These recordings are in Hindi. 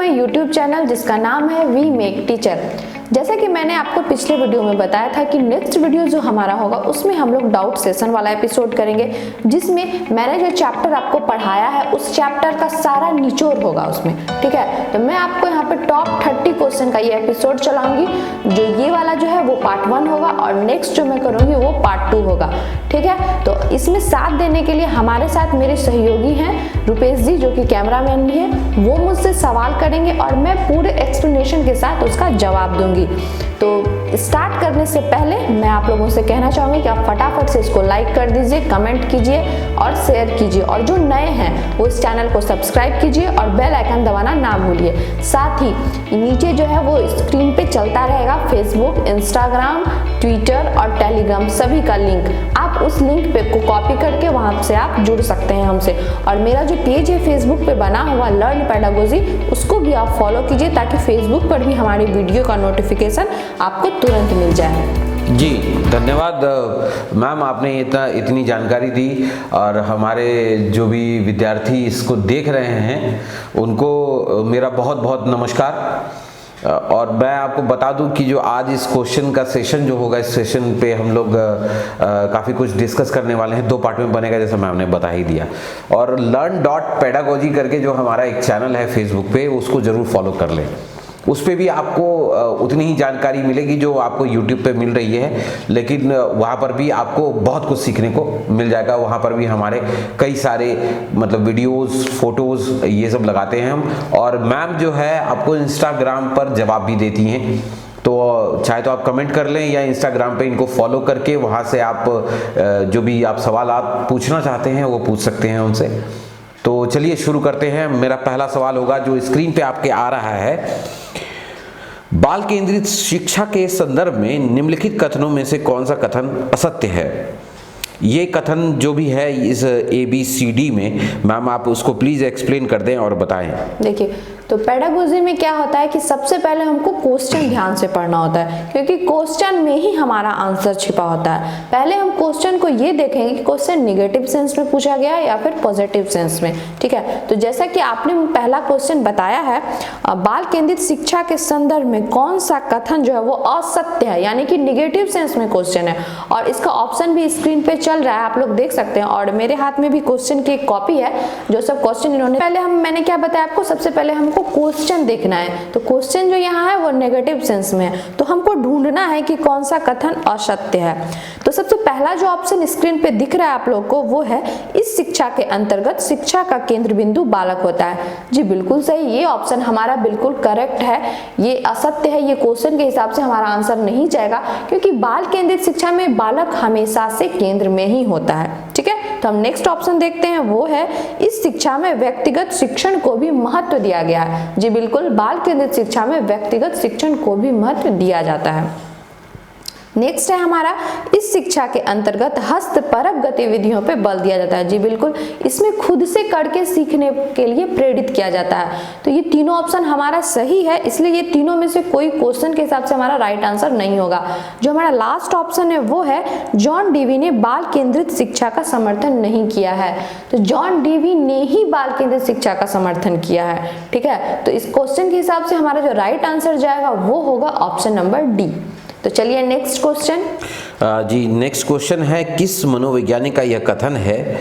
माय यूट्यूब चैनल जिसका नाम है वी मेक टीचर। जैसा कि मैंने आपको पिछले वीडियो में बताया था कि नेक्स्ट वीडियो जो हमारा होगा उसमें हम लोग डाउट सेशन वाला एपिसोड करेंगे, जिसमें मैंने जो चैप्टर आपको पढ़ाया है उस चैप्टर का सारा निचोड़ होगा उसमें। ठीक है, तो मैं आपको यहाँ पे टॉप 30 क्वेश्चन का ये एपिसोड चलाऊंगी। जो ये वाला जो है वो पार्ट 1 होगा और नेक्स्ट जो मैं करूंगी वो पार्ट 2 होगा। ठीक है, तो इसमें साथ देने के लिए हमारे साथ मेरे सहयोगी हैं रुपेश जी, जो कि कैमरामैन भी है। वो मुझसे सवाल करेंगे और मैं पूरे एक्सप्लेनेशन के साथ उसका जवाब दूंगी। तो स्टार्ट करने से पहले मैं आप लोगों से कहना चाहूंगी कि आप फटाफट से इसको लाइक कर दीजिए, कमेंट कीजिए और शेयर कीजिए, और जो नए हैं वो इस चैनल को सब्सक्राइब कीजिए और बेल आइकन दबाना ना भूलिए। साथ ही नीचे जो है वो स्क्रीन पे चलता रहेगा फेसबुक, इंस्टाग्राम, ट्विटर और टेलीग्राम सभी का लिंक। आप उस लिंक पे को कॉपी करके वहां से आप जुड़ सकते हैं हमसे। और मेरा जो पेज है फेसबुक पे बना हुआ लर्न पेडागोजी, उसको भी आप फॉलो कीजिए ताकि फेसबुक पर भी हमारी वीडियो का नोटिफिकेशन आपको तुरंत मिल जाए। जी धन्यवाद मैम, आपने इतनी जानकारी दी और हमारे जो भी विद्यार्थी इसको देख रहे हैं उनको मेरा बहुत बहुत नमस्कार। और मैं आपको बता दूं कि जो आज इस क्वेश्चन का सेशन जो होगा, इस सेशन पे हम लोग काफ़ी कुछ डिस्कस करने वाले हैं। 2 पार्ट में बनेगा जैसा मैम ने बता ही दिया। और learn.pedagogy करके जो हमारा एक चैनल है फेसबुक पे, उसको ज़रूर फॉलो कर लें। उस पे भी आपको उतनी ही जानकारी मिलेगी जो आपको YouTube पे मिल रही है, लेकिन वहाँ पर भी आपको बहुत कुछ सीखने को मिल जाएगा। वहाँ पर भी हमारे कई सारे मतलब वीडियोस, फोटोज़ ये सब लगाते हैं हम। और मैम जो है आपको इंस्टाग्राम पर जवाब भी देती हैं, तो चाहे तो आप कमेंट कर लें या इंस्टाग्राम पे इनको फॉलो करके वहाँ से आप जो भी आप सवाल आप पूछना चाहते हैं वो पूछ सकते हैं उनसे। तो चलिए शुरू करते हैं। मेरा पहला सवाल होगा जो स्क्रीन पे आपके आ रहा है। बाल केंद्रित शिक्षा के संदर्भ में निम्नलिखित कथनों में से कौन सा कथन असत्य है? ये कथन जो भी है इस ABCD में, मैम आप उसको प्लीज एक्सप्लेन कर दें और बताएं। देखिए, तो पेडागोजी में क्या होता है कि सबसे पहले हमको क्वेश्चन ध्यान से पढ़ना होता है, क्योंकि क्वेश्चन में ही हमारा आंसर छिपा होता है। पहले हम क्वेश्चन को ये देखेंगे कि क्वेश्चन निगेटिव सेंस में पूछा गया है या फिर पॉजिटिव सेंस में। ठीक है, तो जैसा कि आपने पहला क्वेश्चन बताया है, बाल केंद्रित शिक्षा के संदर्भ में कौन सा कथन जो है वो असत्य है, यानी कि निगेटिव सेंस में क्वेश्चन है। और इसका ऑप्शन भी स्क्रीन पे चल रहा है, आप लोग देख सकते हैं। और मेरे हाथ में भी क्वेश्चन की एक कॉपी है जो सब क्वेश्चन इन्होंने मैंने क्या बताया आपको, सबसे पहले हमको क्वेश्चन देखना है। तो क्वेश्चन जो यहाँ है वो नेगेटिव सेंस में है, तो हमको ढूंढना है कि कौन सा कथन असत्य है। तो सबसे पहला जो ऑप्शन स्क्रीन पे दिख रहा है आप लोग को वो है, इस शिक्षा के अंतर्गत शिक्षा का केंद्र बिंदु बालक होता है। जी बिल्कुल सही, ये ऑप्शन हमारा बिल्कुल करेक्ट है। ये असत्य है, ये क्वेश्चन के हिसाब से हमारा आंसर नहीं जाएगा, क्योंकि बाल केंद्रित शिक्षा में बालक हमेशा से केंद्र में ही होता है। ठीक है, तो हम नेक्स्ट ऑप्शन देखते हैं, वो है इस शिक्षा में व्यक्तिगत शिक्षण को भी महत्व दिया गया है। जी बिल्कुल, बाल केंद्रित शिक्षा में व्यक्तिगत शिक्षण को भी महत्व दिया जाता है। नेक्स्ट है हमारा, इस शिक्षा के अंतर्गत हस्तपरक गतिविधियों पे बल दिया जाता है। जी बिल्कुल, इसमें खुद से करके सीखने के लिए प्रेरित किया जाता है। तो ये तीनों ऑप्शन हमारा सही है, इसलिए ये तीनों में से कोई क्वेश्चन के हिसाब से हमारा राइट आंसर नहीं होगा। जो हमारा लास्ट ऑप्शन है वो है, जॉन डीवी ने बाल केंद्रित शिक्षा का समर्थन नहीं किया है। तो जॉन डीवी ने ही बाल केंद्रित शिक्षा का समर्थन किया है। ठीक है, तो इस क्वेश्चन के हिसाब से हमारा जो राइट आंसर जाएगा वो होगा ऑप्शन नंबर डी। तो चलिए नेक्स्ट क्वेश्चन। जी नेक्स्ट क्वेश्चन है, किस मनोवैज्ञानिक का यह कथन है,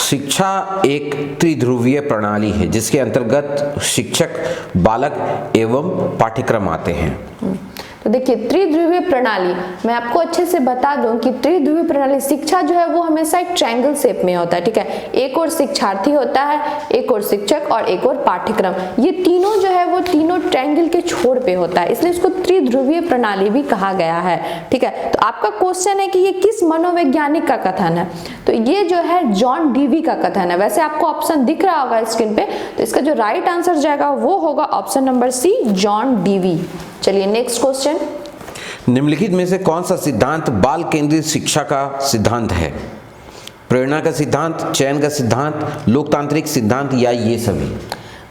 शिक्षा एक त्रिध्रुवीय प्रणाली है जिसके अंतर्गत शिक्षक, बालक एवं पाठ्यक्रम आते हैं? तो देखिए, त्रिध्रुवीय प्रणाली, मैं आपको अच्छे से बता दूं कि त्रिध्रुवीय प्रणाली शिक्षा जो है वो हमेशा एक ट्रायंगल शेप में होता है। ठीक है, एक और शिक्षार्थी होता है, एक और शिक्षक और एक और पाठ्यक्रम। ये तीनों जो है वो तीनों ट्रायंगल के छोर पे होता है, इसलिए इसको त्रिध्रुवीय प्रणाली भी कहा गया है। ठीक है, तो आपका क्वेश्चन है कि ये किस मनोवैज्ञानिक का कथन है? तो ये जो है जॉन डीवी का कथन है। वैसे आपको ऑप्शन दिख रहा होगा स्क्रीन पे, तो इसका जो राइट आंसर जाएगा वो होगा option number C, John Dewey. चलिए नेक्स्ट क्वेश्चन। निम्नलिखित में से कौन सा सिद्धांत बाल केंद्रित शिक्षा का सिद्धांत है? प्रेरणा का सिद्धांत, चयन का सिद्धांत, लोकतांत्रिक सिद्धांत या ये सभी?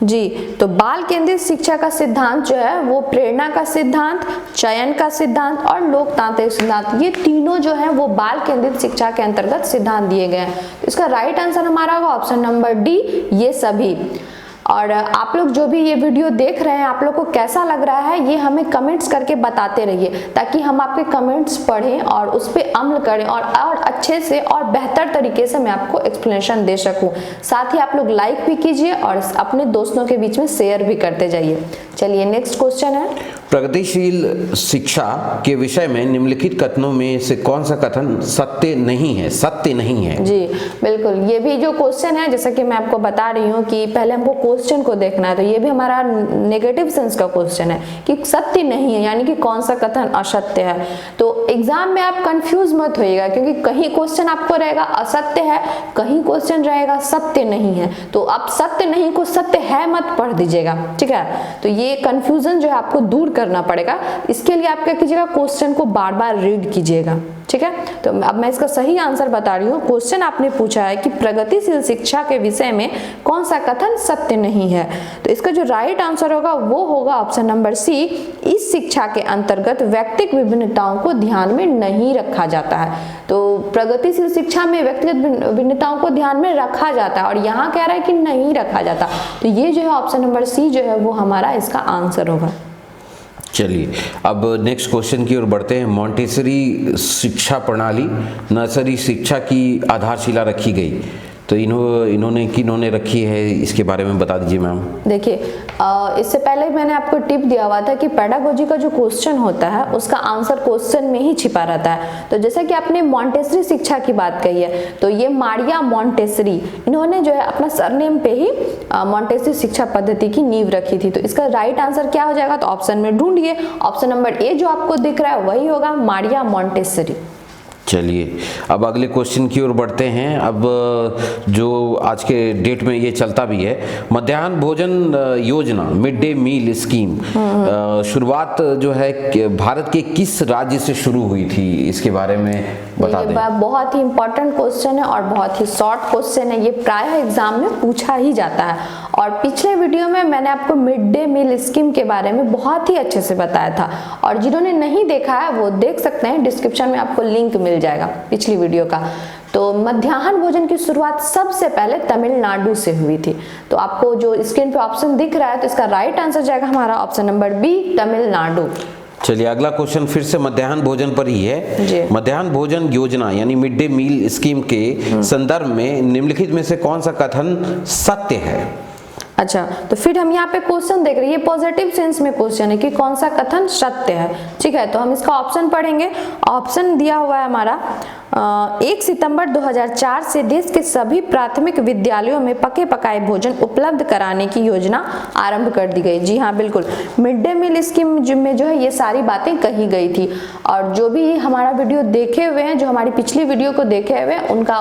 जी, तो बाल केंद्रित शिक्षा का सिद्धांत जो है वो प्रेरणा का सिद्धांत, चयन का सिद्धांत और लोकतांत्रिक सिद्धांत, ये तीनों जो है वो बाल केंद्रित शिक्षा के अंतर्गत सिद्धांत दिए गए हैं। इसका राइट आंसर हमारा होगा ऑप्शन नंबर डी, ये सभी। और आप लोग जो भी ये वीडियो देख रहे हैं, आप लोग को कैसा लग रहा है ये हमें कमेंट्स करके बताते रहिए, ताकि हम आपके कमेंट्स पढ़ें और उस पर अमल करें और अच्छे से और बेहतर तरीके से मैं आपको एक्सप्लेनेशन दे सकूं। साथ ही आप लोग लाइक भी कीजिए और अपने दोस्तों के बीच में शेयर भी करते जाइए। चलिए नेक्स्ट क्वेश्चन है, प्रगतिशील शिक्षा के विषय में निम्नलिखित कथनों में से कौन सा कथन सत्य नहीं है? सत्य नहीं है जी बिल्कुल। ये भी जो क्वेश्चन है, जैसा कि मैं आपको बता रही हूँ कि पहले हमको क्वेश्चन को देखना है, तो ये भी हमारा नेगेटिव सेंस का क्वेश्चन है कि सत्य नहीं है, यानी कि कौन सा कथन असत्य है। तो एग्जाम में आप कंफ्यूज मत होइएगा, क्योंकि कहीं क्वेश्चन आपको रहेगा असत्य है, कहीं क्वेश्चन रहेगा सत्य नहीं है। तो आप सत्य नहीं को सत्य है मत पढ़ दीजिएगा, ठीक है। तो ये कंफ्यूजन जो है आपको दूर करना पड़ेगा। इसके लिए आप क्या कीजिएगा, क्वेश्चन को बार बार रीड कीजिएगा, ठीक है। तो अब मैं इसका सही आंसर बता रही हूँ। क्वेश्चन आपने पूछा है कि प्रगतिशील शिक्षा के विषय में कौन सा कथन सत्य नहीं है, तो इसका जो राइट आंसर होगा वो होगा ऑप्शन नंबर सी। इस शिक्षा के अंतर्गत व्यक्तिगत विभिन्नताओं को ध्यान में नहीं रखा जाता है। तो प्रगतिशील शिक्षा में व्यक्तिगत विभिन्नताओं को ध्यान में रखा जाता है, और यहाँ कह रहा है कि नहीं रखा जाता। तो ये जो है ऑप्शन नंबर सी जो है वो हमारा इसका आंसर होगा। चलिए अब नेक्स्ट क्वेश्चन की ओर बढ़ते हैं। मॉन्टेसरी शिक्षा प्रणाली नर्सरी शिक्षा की आधारशिला रखी गई, तो इन्होंने किन्होंने रखी है, इसके बारे में बता दीजिए मैम। देखिए इससे पहले मैंने आपको टिप दिया हुआ था कि पेडागोजी का जो क्वेश्चन होता है उसका आंसर क्वेश्चन में ही छिपा रहता है। तो जैसा कि आपने मॉन्टेसरी शिक्षा की बात कही है, तो ये मारिया मॉन्टेसरी, इन्होंने जो है अपना सरनेम पे ही मॉन्टेसरी शिक्षा पद्धति की नींव रखी थी। तो इसका राइट आंसर क्या हो जाएगा, तो ऑप्शन में ढूंढिए। ऑप्शन नंबर ए जो आपको दिख रहा है वही होगा, मारिया मॉन्टेसरी। चलिए अब अगले क्वेश्चन की ओर बढ़ते हैं। अब जो आज के डेट में ये चलता भी है, मध्याह्न भोजन योजना, मिड डे मील स्कीम, शुरुआत जो है भारत के किस राज्य से शुरू हुई थी, इसके बारे में बता दें। बहुत ही इंपॉर्टेंट क्वेश्चन है और बहुत ही शॉर्ट क्वेश्चन है, ये प्रायः एग्जाम में पूछा ही जाता है। और पिछले वीडियो में मैंने आपको मिड डे मील स्कीम के बारे में बहुत ही अच्छे से बताया था, और जिन्होंने नहीं देखा है वो देख सकते हैं, डिस्क्रिप्शन में आपको लिंक मिल जाएगा पिछली वीडियो का। तो मध्याह्न भोजन की शुरुआत सबसे पहले तमिलनाडु से हुई थी। तो आपको जो स्क्रीन पे ऑप्शन दिख रहा है, तो इसका राइट आंसर जाएगा हमारा ऑप्शन नंबर बी, तमिलनाडु। चलिए अगला क्वेश्चन फिर से मध्याह्न भोजन पर ही है। मध्याह्न भोजन योजना यानी मिड डे मील स्कीम के संदर्भ में निम्नलिखित में से कौन सा कथन सत्य है? अच्छा, तो फिर हम यहाँ पे क्वेश्चन देख रहे हैं, ये पॉजिटिव सेंस में क्वेश्चन है कि कौन सा कथन सत्य है, ठीक है। तो हम इसका ऑप्शन पढ़ेंगे। ऑप्शन दिया हुआ है हमारा 1 सितंबर 2004 से देश के सभी प्राथमिक विद्यालयों में पके पकाए भोजन उपलब्ध कराने की योजना आरंभ कर दी गई। जी हाँ बिल्कुल, मिड डे मील स्कीम में जो है ये सारी बातें कही गई थी। और जो भी हमारा वीडियो देखे हुए हैं, जो हमारी पिछली वीडियो को देखे हुए हैं, उनका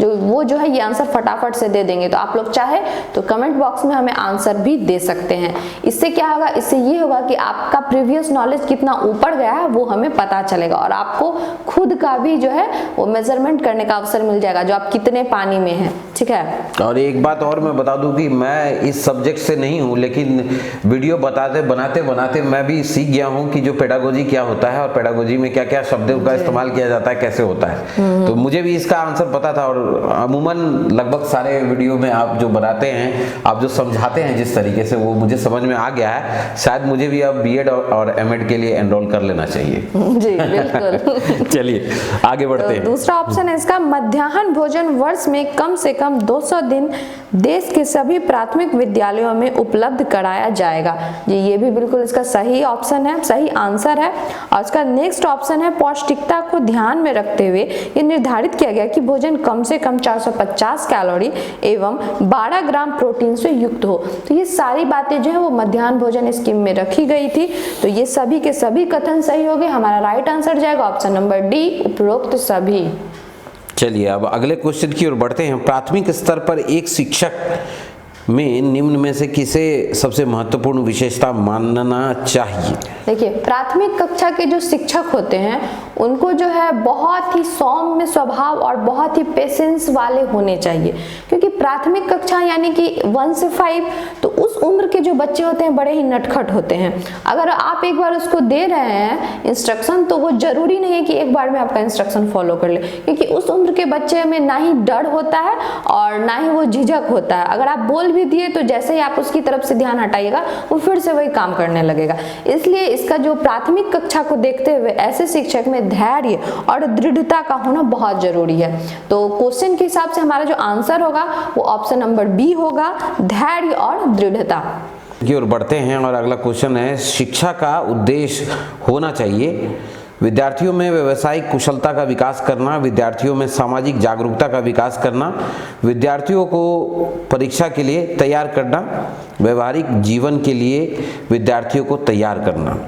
जो है ये आंसर फटाफट से दे देंगे। तो आप लोग चाहे तो कमेंट बॉक्स में हमें आंसर भी दे सकते हैं। इससे क्या होगा, इससे ये होगा कि आपका प्रीवियस नॉलेज कितना ऊपर गया है वो हमें पता चलेगा, और आपको खुद का भी जो है वो मेजरमेंट करने का अवसर मिल जाएगा, जो आप कितने पानी में हैं, ठीक है। और एक बात और मैं बता दूं कि मैं इस सब्जेक्ट से नहीं हूं, लेकिन वीडियो बनाते बनाते मैं भी सीख गया हूं कि जो पेडागोजी क्या होता है और पेडागोजी में क्या क्या शब्दों का इस्तेमाल किया जाता है, कैसे होता है। तो मुझे भी इसका आंसर पता था, और अमूमन लगभग सारे वीडियो में आप जो बनाते हैं, आप जो समझाते हैं जिस तरीके से, वो मुझे समझ में आ गया है। शायद मुझे भी अब बीएड और एमएड के लिए एनरोल कर लेना चाहिए। जी बिल्कुल। चलिए आगे बढ़ते हैं। दूसरा ऑप्शन है इसका, मध्याह्न भोजन वर्ष में कम से कम 200 दिन देश के सभी प्राथमिक विद्यालयों में उपलब्ध कराया जाएगा। जी ये भी बिल्कुल इसका सही ऑप्शन है, सही आंसर है। और इसका नेक्स्ट ऑप्शन है, पौष्टिकता को ध्यान में रखते हुए ये निर्धारित किया गया कि भोजन कम से कम 450 कैलोरी एवं 12 ग्राम प्रोटीन से युक्त हो। तो ये सारी बातें जो है वो मध्याह्न भोजन स्कीम में रखी गई थी। तो ये सभी के सभी कथन सही हो गए। हमारा राइट आंसर जाएगा ऑप्शन नंबर डी, उपरोक्त सभी। चलिए अब अगले क्वेश्चन की ओर बढ़ते हैं। प्राथमिक स्तर पर एक शिक्षक में निम्न में से किसे सबसे महत्वपूर्ण विशेषता मानना चाहिए? देखिए, प्राथमिक कक्षा के जो शिक्षक होते हैं उनको जो है बहुत ही सौम्य स्वभाव और बहुत ही पेशेंस वाले होने चाहिए, क्योंकि प्राथमिक कक्षा यानी कि 1 से 5, तो उस उम्र के जो बच्चे होते हैं बड़े ही नटखट होते हैं। अगर आप एक बार उसको दे रहे हैं इंस्ट्रक्शन, तो वो जरूरी नहीं है कि एक बार में आपका इंस्ट्रक्शन फॉलो कर ले, क्योंकि उस उम्र के बच्चे में ना ही डर होता है और ना ही वो झिझक होता है। अगर आप बोल भी दिए तो जैसे ही आप उसकी तरफ से ध्यान हटाइएगा वो फिर से वही काम करने लगेगा। इसलिए इसका जो प्राथमिक कक्षा को देखते हुए ऐसे शिक्षक में धैर्य और दृढ़ता का होना बहुत जरूरी है। तो क्वेश्चन के हिसाब से हमारा जो आंसर होगा वो ऑप्शन नंबर बी होगा, धैर्य और दृढ़ता की ओर बढ़ते हैं और अगला क्वेश्चन है, शिक्षा का उद्देश्य होना चाहिए विद्यार्थियों में व्यावसायिक कुशलता का विकास करना, विद्यार्थियों में सामाजिक जागरूकता का विकास करना, विद्यार्थियों को परीक्षा के लिए तैयार करना, व्यवहारिक जीवन के लिए विद्यार्थियों को तैयार करना।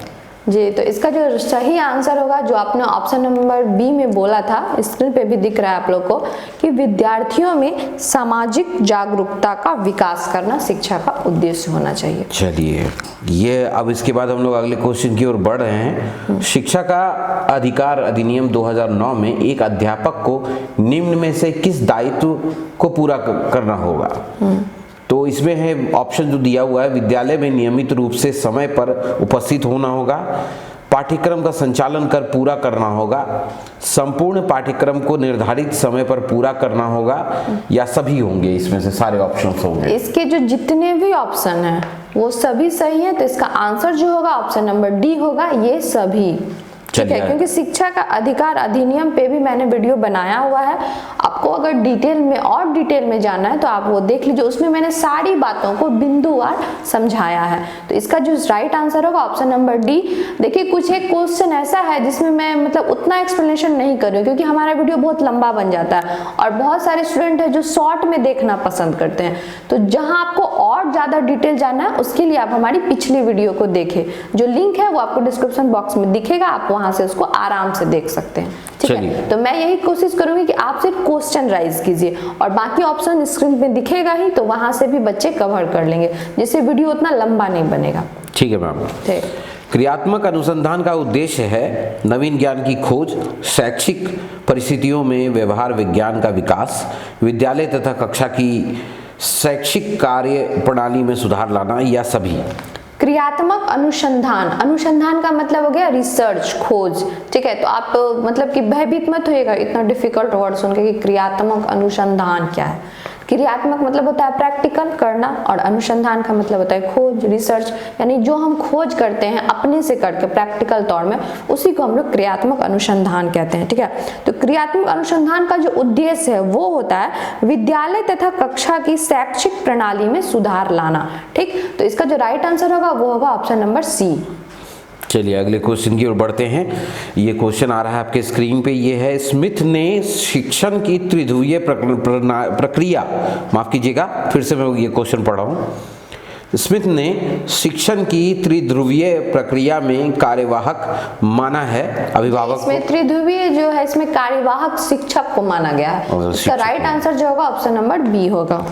जी, तो इसका जो सही आंसर होगा, जो आपने ऑप्शन नंबर बी में बोला था, स्क्रीन पे भी दिख रहा है आप लोग को, कि विद्यार्थियों में सामाजिक जागरूकता का विकास करना शिक्षा का उद्देश्य होना चाहिए। चलिए, ये अब इसके बाद हम लोग अगले क्वेश्चन की ओर बढ़ रहे हैं। शिक्षा का अधिकार अधिनियम 2009 में एक अध्यापक को निम्न में से किस दायित्व को पूरा करना होगा? तो इसमें है ऑप्शन जो दिया हुआ है, विद्यालय में नियमित रूप से समय पर उपस्थित होना होगा, पाठ्यक्रम का संचालन कर पूरा करना होगा, संपूर्ण पाठ्यक्रम को निर्धारित समय पर पूरा करना होगा, या सभी होंगे? इसमें से सारे ऑप्शंस होंगे। इसके जो जितने भी ऑप्शन हैं वो सभी सही है, तो इसका आंसर जो होगा ऑप्शन नंबर डी होगा, ये सभी। ठीक है, क्योंकि शिक्षा का अधिकार अधिनियम पे भी मैंने वीडियो बनाया हुआ है। आपको अगर डिटेल में जाना है तो आप वो देख लीजिए, उसमें मैंने सारी बातों को बिंदुवार समझाया है। तो इसका जो राइट आंसर होगा ऑप्शन नंबर डी। देखिए, कुछ एक क्वेश्चन ऐसा है जिसमें मैं मतलब उतना एक्सप्लेनेशन नहीं कर रही हूँ, क्योंकि हमारा वीडियो बहुत लंबा बन जाता है और बहुत सारे स्टूडेंट है जो शॉर्ट में देखना पसंद करते हैं। तो जहाँ आपको और ज्यादा डिटेल जानना है उसके लिए आप हमारी पिछली वीडियो को देखें, जो लिंक है वो आपको डिस्क्रिप्शन बॉक्स में दिखेगा, आप वहां से उसको आराम से देख सकते हैं। ठीक है, तो मैं यही कोशिश करूंगी कि आप सिर्फ क्वेश्चन राइज कीजिए और बाकी ऑप्शन स्क्रीन पे दिखेगा ही, तो वहां से भी बच्चे कवर कर लेंगे, जिससे वीडियो उतना लंबा नहीं बनेगा। ठीक है मैम। ठीक। क्रियात्मक अनुसंधान का उद्देश्य है नवीन ज्ञान की खोज, शैक्षिक परिस्थितियों में व्यवहार विज्ञान का विकास, विद्यालय तथा कक्षा की शैक्षिक कार्य प्रणाली में सुधार लाना, या सभी? क्रियात्मक अनुसंधान का मतलब हो गया रिसर्च, खोज। ठीक है, तो आप मतलब कि भयभीत मत होइएगा इतना डिफिकल्ट वर्ड सुन के कि क्रियात्मक अनुसंधान क्या है। क्रियात्मक मतलब होता है प्रैक्टिकल करना, और अनुसंधान का मतलब होता है खोज, रिसर्च, यानी जो हम खोज करते हैं अपने से करके प्रैक्टिकल तौर में, उसी को हम लोग क्रियात्मक अनुसंधान कहते हैं। ठीक है, तो क्रियात्मक अनुसंधान का जो उद्देश्य है वो होता है विद्यालय तथा कक्षा की शैक्षिक प्रणाली में सुधार लाना। ठीक, तो इसका जो राइट आंसर होगा वो होगा ऑप्शन नंबर सी। चलिए अगले क्वेश्चन की ओर बढ़ते हैं। ये क्वेश्चन आ रहा है आपके स्क्रीन पे। ये है, स्मिथ ने शिक्षण की त्रिध्रुवीय प्रक्रिया, माफ कीजिएगा फिर से मैं ये क्वेश्चन पढ़ रहा हूँ। स्मिथ ने शिक्षण की त्रिध्रुवीय प्रक्रिया में कार्यवाहक माना है अभिभावक। इसमें त्रिध्रुवीय जो है, इसमें कार्यवाहक शिक्षक को माना गया है। इसका राइट आंसर जो होगा ऑप्शन नंबर बी होगा।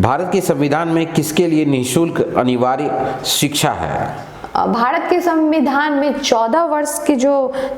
भारत के संविधान में किसके लिए निःशुल्क अनिवार्य शिक्षा है? भारत के संविधान में 14 वर्ष के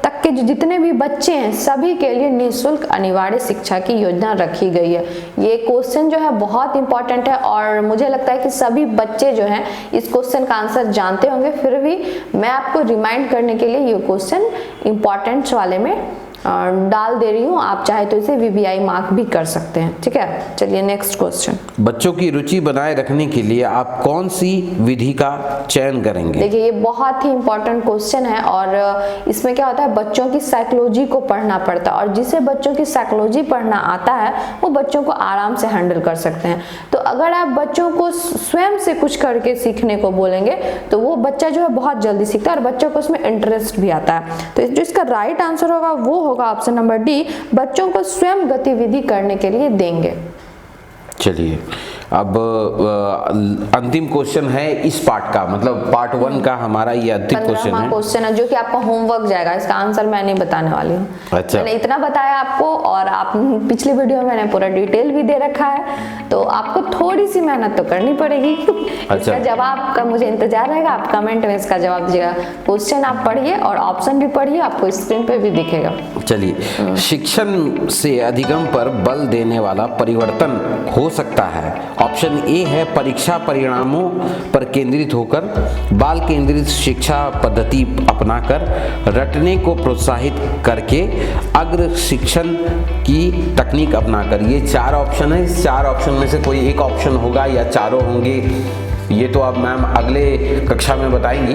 तक के जितने भी बच्चे हैं सभी के लिए निःशुल्क अनिवार्य शिक्षा की योजना रखी गई है। ये क्वेश्चन जो है बहुत इंपॉर्टेंट है और मुझे लगता है कि सभी बच्चे जो हैं इस क्वेश्चन का आंसर जानते होंगे, फिर भी मैं आपको रिमाइंड करने के लिए ये क्वेश्चन इंपॉर्टेंट वाले में डाल दे रही हूँ। आप चाहे तो इसे VVI मार्क भी कर सकते हैं। ठीक है, चलिए नेक्स्ट क्वेश्चन। बच्चों की रुचि बनाए रखने के लिए आप कौन सी विधि का चयन करेंगे? देखिए, ये बहुत ही इंपॉर्टेंट क्वेश्चन है और इसमें क्या होता है, बच्चों की साइकोलॉजी को पढ़ना पड़ता है, और जिसे बच्चों की साइकोलॉजी पढ़ना आता है वो बच्चों को आराम से हैंडल कर सकते हैं। तो अगर आप बच्चों को स्वयं से कुछ करके सीखने को बोलेंगे तो वो बच्चा जो है बहुत जल्दी सीखता है और बच्चों को उसमें इंटरेस्ट भी आता है। तो जो इसका राइट आंसर होगा वो होगा ऑप्शन नंबर डी, बच्चों को स्वयं गतिविधि करने के लिए देंगे। चलिए अब अंतिम क्वेश्चन है इस पार्ट का, मतलब पार्ट 1 का हमारा ये अंतिम क्वेश्चन है जो कि आपका होमवर्क जाएगा। इसका आंसर मैं नहीं बताने वाली हूँ। अच्छा। मैंने इतना बताया आपको, और आप पिछली वीडियो में मैंने पूरा डिटेल भी दे रखा है, तो आपको थोड़ी सी मेहनत तो करनी पड़ेगी। अच्छा। इसका जवाब का मुझे इंतजार रहेगा, आप कमेंट में इसका जवाब दीजिएगा। क्वेश्चन आप पढ़िए और ऑप्शन भी पढ़िए, आपको स्क्रीन पे भी दिखेगा। चलिए, शिक्षण से अधिगम पर बल देने वाला परिवर्तन हो सकता है ऑप्शन ए है परीक्षा परिणामों पर केंद्रित होकर, बाल केंद्रित शिक्षा पद्धति अपनाकर, रटने को प्रोत्साहित करके, अग्र शिक्षण की तकनीक अपनाकर। ये 4 ऑप्शन है। इस 4 ऑप्शन में से कोई एक ऑप्शन होगा या चारों होंगे, ये तो अब मैम अगले कक्षा में बताएंगी।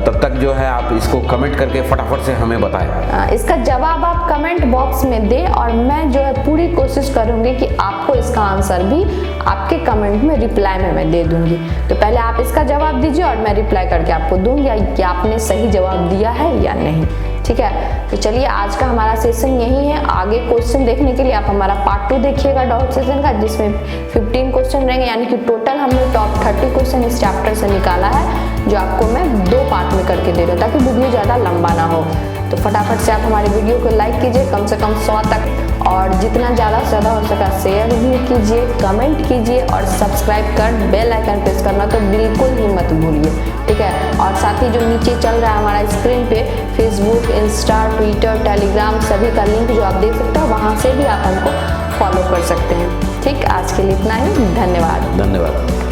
तब तक जो है आप इसको कमेंट करके फटाफट से हमें बताएं। इसका जवाब आप कमेंट बॉक्स में दें और मैं जो है पूरी कोशिश करूंगी कि आपको इसका आंसर भी आपके कमेंट में रिप्लाई में मैं दे दूंगी। तो पहले आप इसका जवाब दीजिए और मैं रिप्लाई करके आपको दूंगी कि आपने सही जवाब दिया है या नहीं। ठीक है, तो चलिए आज का हमारा सेशन यही है। आगे क्वेश्चन देखने के लिए आप हमारा पार्ट 2 देखिएगा डाउट सेशन का, जिसमें 15 क्वेश्चन रहेंगे, यानी कि टोटल हमने टॉप 30 क्वेश्चन इस चैप्टर से निकाला है, जो आपको मैं 2 पार्ट में करके दे रहा हूँ ताकि वीडियो ज़्यादा लंबा ना हो। तो फटाफट से आप हमारे वीडियो को लाइक कीजिए, कम से कम 100 तक, और जितना ज़्यादा से ज़्यादा हो सका शेयर भी कीजिए, कमेंट कीजिए और सब्सक्राइब कर बेल आइकन प्रेस करना तो बिल्कुल ही मत भूलिए। ठीक है, और साथ ही जो नीचे चल रहा है हमारा स्क्रीन पे फेसबुक, इंस्टा, ट्विटर, टेलीग्राम सभी का लिंक जो आप देख सकते हो, वहाँ से भी आप हमको फॉलो कर सकते हैं। ठीक, आज के लिए इतना ही। धन्यवाद। धन्यवाद।